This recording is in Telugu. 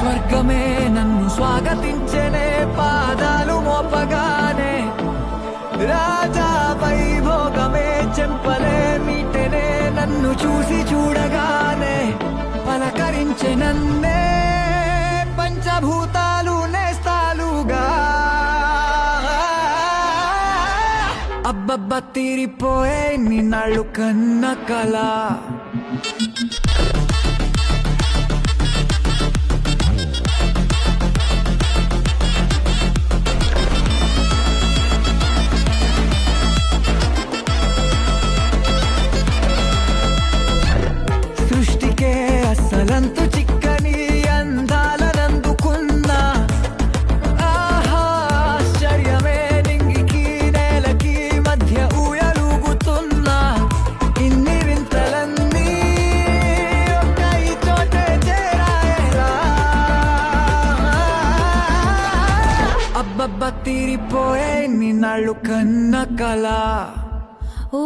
స్వర్గమే నన్ను స్వాగతించనే పాదాలు మోపగానే రాజా వైభోగమే చెంపలే మీటనే నన్ను చూసి చూడగానే పలకరించే నన్నే పంచభూతాలు నేస్తాలుగా అబ్బబ్బ తీరిపోయే నిన్నాళ్ళు కన్న కళ సృష్టికే అసలంతు చిక్కని అందాలనందుకున్నా ఆశ్చర్యమే నింగికి నేలకి మధ్య ఊయలుగుతున్నా ఇన్ని వింతలన్నీ ఒక్క ఈ చోటే చేరాయేలా అబ్బబ్బ తీరిపోయే నిన్నాళ్ళు కన్న కళ ఓ